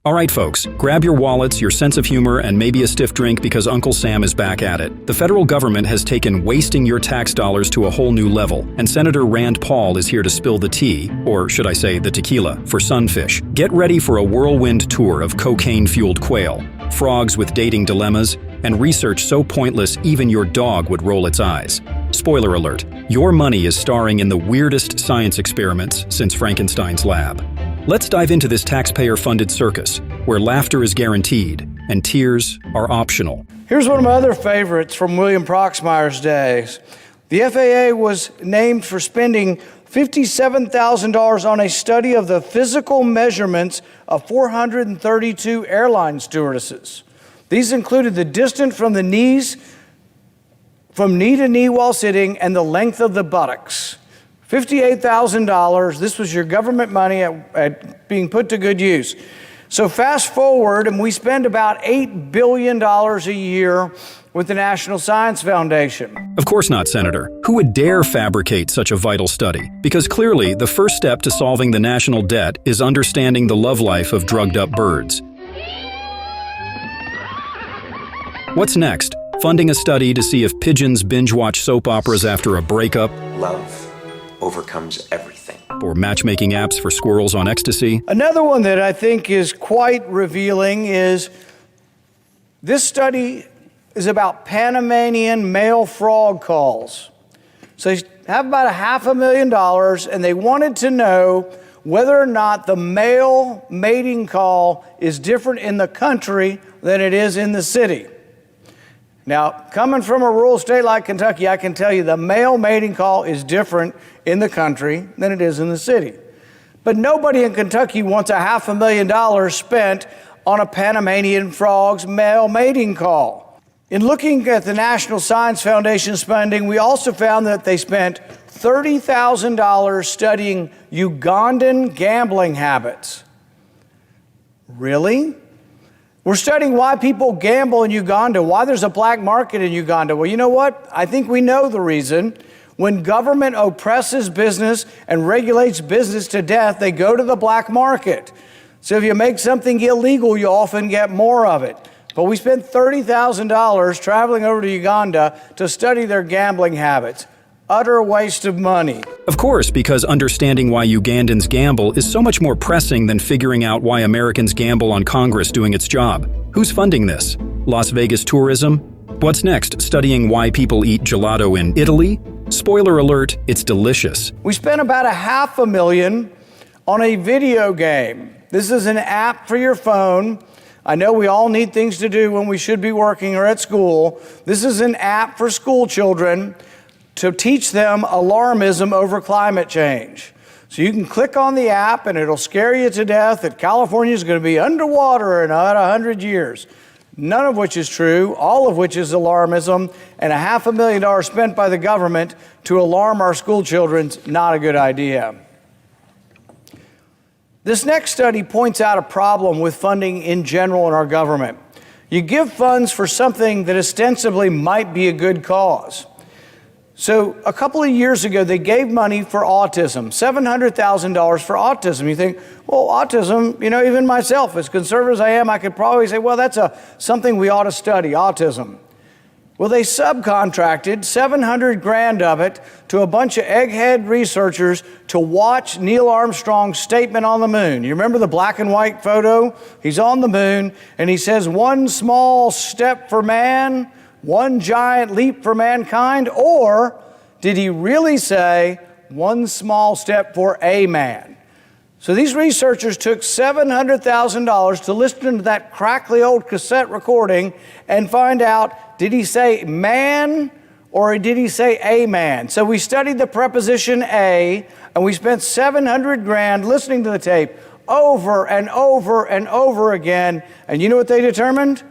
All right, folks, grab your wallets, your sense of humor, and maybe a stiff drink because Uncle Sam is back at it. The federal government has taken wasting your tax dollars to a whole new level, and Senator Rand Paul is here to spill the tea, or should I say the tequila, for Sunfish. Get ready for a whirlwind tour of cocaine-fueled quail, frogs with dating dilemmas, and research so pointless even your dog would roll its eyes. Spoiler alert, your money is starring in the weirdest science experiments since Frankenstein's lab. Let's dive into this taxpayer-funded circus, where laughter is guaranteed and tears are optional. Here's one of my other favorites from William Proxmire's days. The FAA was named for spending $57,000 on a study of the physical measurements of 432 airline stewardesses. These included the distance from the knees, from knee to knee while sitting, and the length of the buttocks. $58,000, this was your government money at being put to good use. So fast forward, and we spend about $8 billion a year with the National Science Foundation. Of course not, Senator. Who would dare fabricate such a vital study? Because clearly, the first step to solving the national debt is understanding the love life of drugged-up birds. What's next? Funding a study to see if pigeons binge-watch soap operas after a breakup? Love overcomes everything. Or matchmaking apps for squirrels on ecstasy? Another one that I think is quite revealing is this study is about Panamanian male frog calls. So they have about $500,000, and they wanted to know whether or not the male mating call is different in the country than it is in the city. Now, coming from a rural state like Kentucky, I can tell you the male mating call is different in the country than it is in the city. But nobody in Kentucky wants $500,000 spent on a Panamanian frog's male mating call. In looking at the National Science Foundation spending, we also found that they spent $30,000 studying Ugandan gambling habits. Really? We're studying why people gamble in Uganda, why there's a black market in Uganda. Well, you know what? I think we know the reason. When government oppresses business and regulates business to death, they go to the black market. So if you make something illegal, you often get more of it. But we spent $30,000 traveling over to Uganda to study their gambling habits. Utter waste of money. Of course, because understanding why Ugandans gamble is so much more pressing than figuring out why Americans gamble on Congress doing its job. Who's funding this? Las Vegas tourism? What's next? Studying why people eat gelato in Italy? Spoiler alert, it's delicious. We spent about $500,000 on a video game. This is an app for your phone. I know we all need things to do when we should be working or at school. This is an app for school children to teach them alarmism over climate change. So you can click on the app and it'll scare you to death that California is going to be underwater in about 100 years. None of which is true, all of which is alarmism, and $500,000 spent by the government to alarm our school children's not a good idea. This next study points out a problem with funding in general in our government. You give funds for something that ostensibly might be a good cause. So a couple of years ago, they gave money for autism, $700,000 for autism. You think, well, autism, even myself, as conservative as I am, I could probably say, well, that's something we ought to study, autism. Well, they subcontracted $700,000 of it to a bunch of egghead researchers to watch Neil Armstrong's statement on the moon. You remember the black and white photo? He's on the moon, and he says, one small step for man, one giant leap for mankind, or did he really say one small step for a man? So these researchers took $700,000 to listen to that crackly old cassette recording and find out, did he say man or did he say a man? So we studied the preposition a, and we spent $700,000 listening to the tape over and over and over again. And you know what they determined?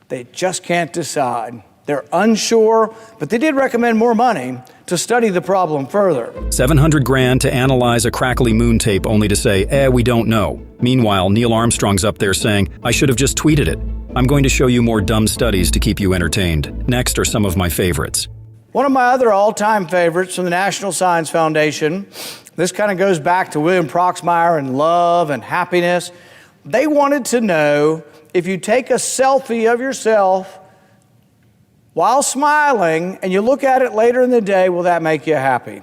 They just can't decide. They're unsure, but they did recommend more money to study the problem further. $700,000 to analyze a crackly moon tape only to say, we don't know. Meanwhile, Neil Armstrong's up there saying, I should have just tweeted it. I'm going to show you more dumb studies to keep you entertained. Next are some of my favorites. One of my other all-time favorites from the National Science Foundation, this kind of goes back to William Proxmire and love and happiness. They wanted to know if you take a selfie of yourself while smiling and you look at it later in the day, will that make you happy?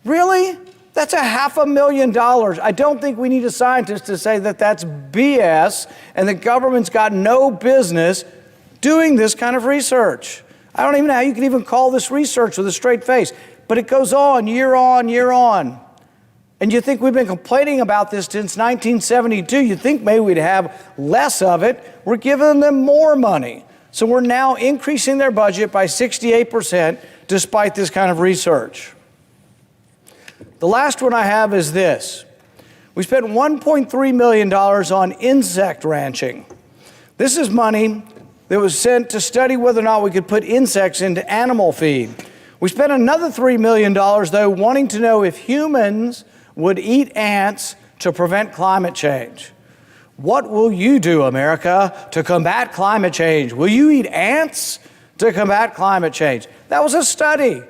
Really? That's $500,000. I don't think we need a scientist to say that that's BS and the government's got no business doing this kind of research. I don't even know how you can even call this research with a straight face, but it goes on, year on, year on. And you think we've been complaining about this since 1972. You think maybe we'd have less of it. We're giving them more money. So we're now increasing their budget by 68% despite this kind of research. The last one I have is this. We spent $1.3 million on insect ranching. This is money that was sent to study whether or not we could put insects into animal feed. We spent another $3 million, though, wanting to know if humans would eat ants to prevent climate change. What will you do, America, to combat climate change? Will you eat ants to combat climate change? That was a study.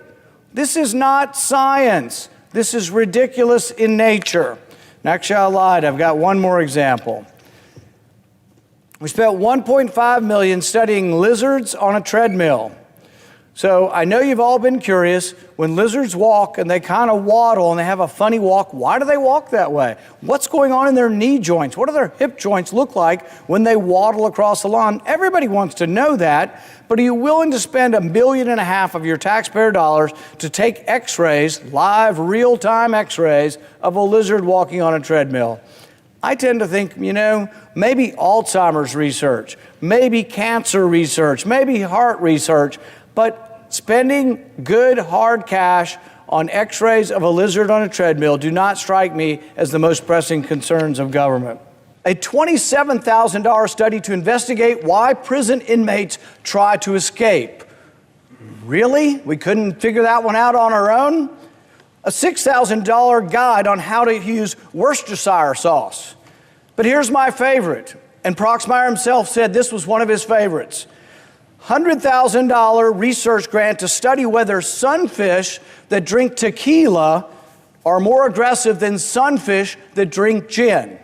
This is not science. This is ridiculous in nature. And actually, I lied. I've got one more example. We spent $1.5 million studying lizards on a treadmill. So I know you've all been curious, when lizards walk and they kind of waddle and they have a funny walk, why do they walk that way? What's going on in their knee joints? What do their hip joints look like when they waddle across the lawn? Everybody wants to know that, but are you willing to spend $1.5 million of your taxpayer dollars to take x-rays, live, real-time x-rays of a lizard walking on a treadmill? I tend to think, maybe Alzheimer's research, maybe cancer research, maybe heart research, but spending good, hard cash on x-rays of a lizard on a treadmill do not strike me as the most pressing concerns of government. A $27,000 study to investigate why prison inmates try to escape. Really? We couldn't figure that one out on our own? A $6,000 guide on how to use Worcestershire sauce. But here's my favorite, and Proxmire himself said this was one of his favorites. $100,000 research grant to study whether sunfish that drink tequila are more aggressive than sunfish that drink gin.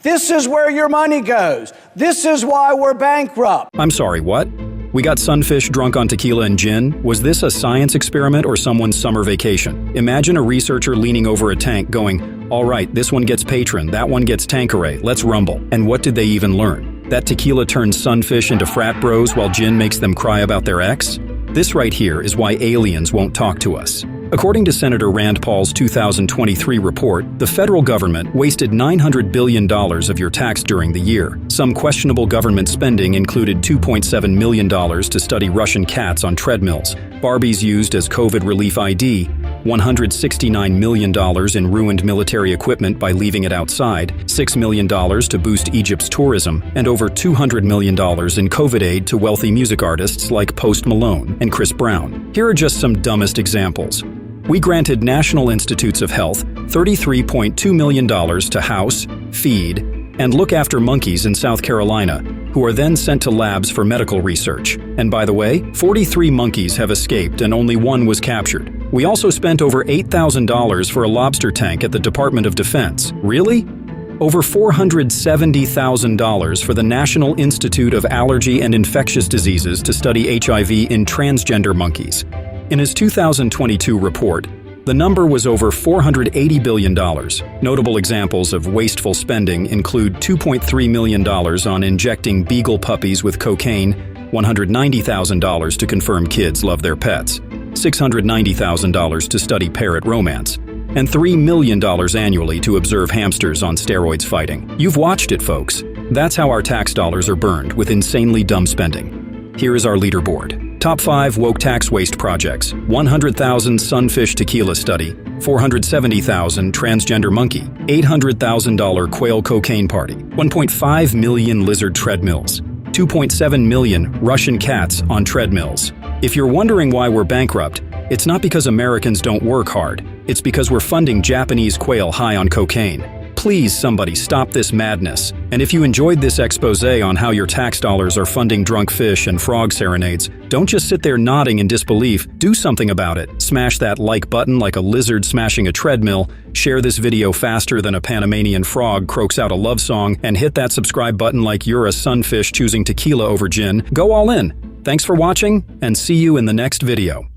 This is where your money goes. This is why we're bankrupt. I'm sorry, what? We got sunfish drunk on tequila and gin? Was this a science experiment or someone's summer vacation? Imagine a researcher leaning over a tank going, all right, this one gets Patron, that one gets Tanqueray, let's rumble. And what did they even learn? That tequila turns sunfish into frat bros while gin makes them cry about their ex? This right here is why aliens won't talk to us. According to Senator Rand Paul's 2023 report, the federal government wasted $900 billion of your tax during the year. Some questionable government spending included $2.7 million to study Russian cats on treadmills, Barbies used as COVID relief ID, $169 million in ruined military equipment by leaving it outside, $6 million to boost Egypt's tourism, and over $200 million in COVID aid to wealthy music artists like Post Malone and Chris Brown. Here are just some dumbest examples. We granted National Institutes of Health $33.2 million to house, feed, and look after monkeys in South Carolina, who are then sent to labs for medical research. And by the way, 43 monkeys have escaped and only one was captured. We also spent over $8,000 for a lobster tank at the Department of Defense. Really? Over $470,000 for the National Institute of Allergy and Infectious Diseases to study HIV in transgender monkeys. In his 2022 report, the number was over $480 billion. Notable examples of wasteful spending include $2.3 million on injecting beagle puppies with cocaine, $190,000 to confirm kids love their pets, $690,000 to study parrot romance, and $3 million annually to observe hamsters on steroids fighting. You've watched it, folks. That's how our tax dollars are burned, with insanely dumb spending. Here is our leaderboard. Top 5 woke tax waste projects: 100,000 sunfish tequila study, 470,000 transgender monkey, $800,000 quail cocaine party, 1.5 million lizard treadmills, 2.7 million Russian cats on treadmills. If you're wondering why we're bankrupt, it's not because Americans don't work hard. It's because we're funding Japanese quail high on cocaine. Please, somebody, stop this madness. And if you enjoyed this expose on how your tax dollars are funding drunk fish and frog serenades, don't just sit there nodding in disbelief. Do something about it. Smash that like button like a lizard smashing a treadmill, share this video faster than a Panamanian frog croaks out a love song, and hit that subscribe button like you're a sunfish choosing tequila over gin. Go all in. Thanks for watching, and see you in the next video.